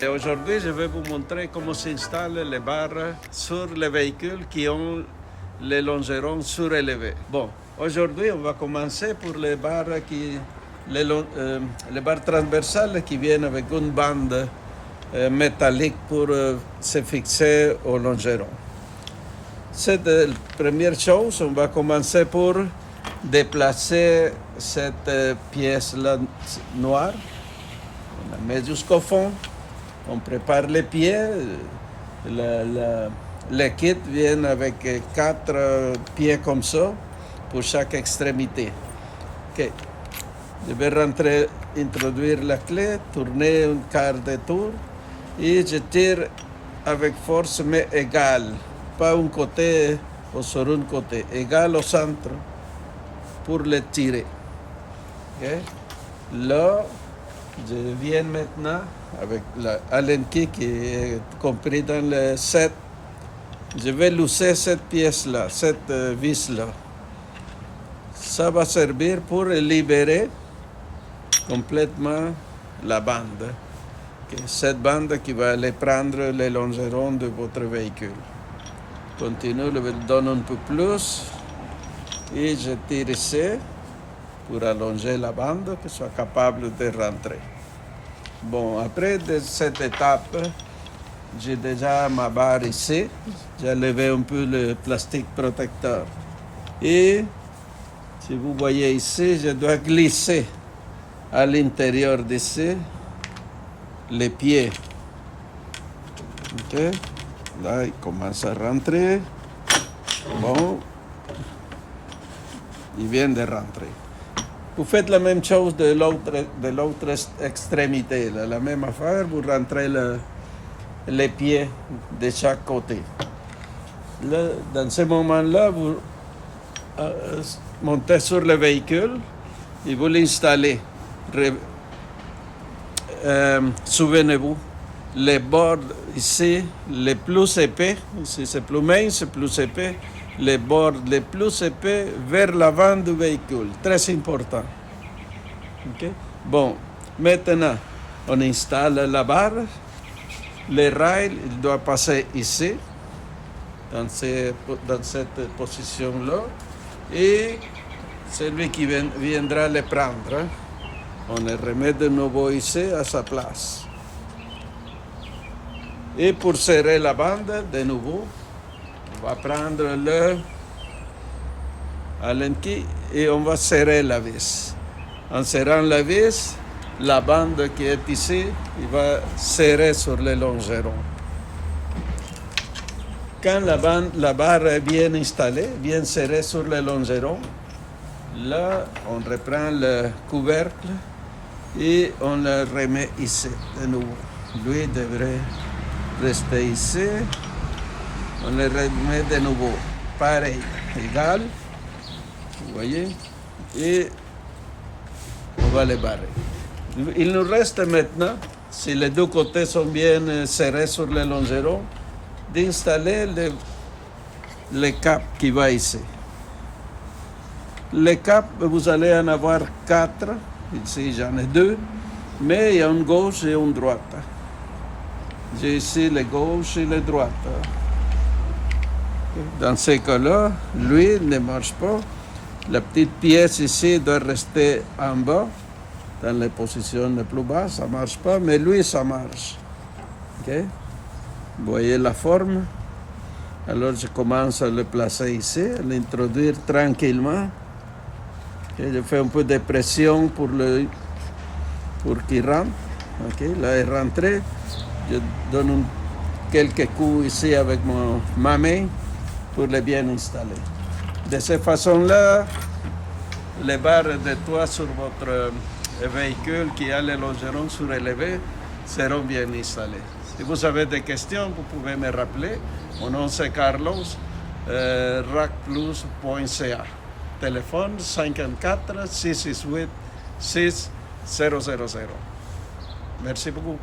Et aujourd'hui, je vais vous montrer comment s'installent les barres sur les véhicules qui ont les longerons surélevés. Bon, aujourd'hui, on va commencer pour les barres, les barres transversales qui viennent avec une bande métallique pour se fixer au longeron. C'est la première chose, on va commencer pour déplacer cette pièce-là noire. On la met jusqu'au fond, on prépare les pieds. Le kit vient avec 4 pieds comme ça pour chaque extrémité. Okay. Je vais introduire la clé, tourner un quart de tour et je tire avec force mais égale. Pas un côté ou sur un côté, égal au centre pour le tirer. Okay. Là, je viens maintenant avec l'Allen key qui est compris dans le set. Je vais lousser cette pièce-là, cette vis-là. Ça va servir pour libérer complètement la bande. Okay. Cette bande qui va aller prendre les longerons de votre véhicule. Continue, je donne un peu plus et je tire ici pour allonger la bande, que soit capable de rentrer. Bon, après cette étape, j'ai déjà ma barre ici. J'ai levé un peu le plastique protecteur. Et si vous voyez ici, je dois glisser à l'intérieur d'ici les pieds. Okay. Là, il commence à rentrer. Bon, il vient de rentrer. Vous faites la même chose de l'autre extrémité, la même affaire, vous rentrez les pieds de chaque côté. Là, dans ce moment-là, vous montez sur le véhicule et vous l'installez. Souvenez-vous, les bords ici, les plus épais, ici c'est plus mince, c'est plus épais, les bords les plus épais vers l'avant du véhicule. Très important. Okay. Bon, maintenant, on installe la barre. Le rail, il doit passer ici, dans cette position-là. Et celui qui viendra le prendre, on le remet de nouveau ici à sa place. Et pour serrer la bande, de nouveau, on va prendre le Allen key et on va serrer la vis. En serrant la vis, la bande qui est ici, il va serrer sur le longeron. Quand la barre est bien installée, bien serrée sur le longeron, là, on reprend le couvercle et on le remet ici de nouveau. Lui devrait rester ici. On le remet de nouveau. Pareil, égal. Vous voyez? Et on va les barrer. Il nous reste maintenant, si les deux côtés sont bien serrés sur le longeron, d'installer le cap qui va ici. Les caps, vous allez en avoir 4. Ici, j'en ai 2. Mais il y a une gauche et une droite. J'ai ici les gauches et les droites. Dans ce cas-là, lui ne marche pas. La petite pièce ici doit rester en bas, dans les positions les plus basses. Ça ne marche pas, mais lui, ça marche. Okay? Vous voyez la forme? Alors, je commence à le placer ici, à l'introduire tranquillement. Okay? Je fais un peu de pression pour qu'il rentre. Okay? Là, il est rentré. Je donne quelques coups ici avec ma main pour le bien installer. De cette façon-là, les barres de toit sur votre véhicule qui a les longerons surélevés seront bien installées. Si vous avez des questions, vous pouvez me rappeler. Mon nom c'est Carlos, racplus.ca. Téléphone 54 668 6000. Merci beaucoup.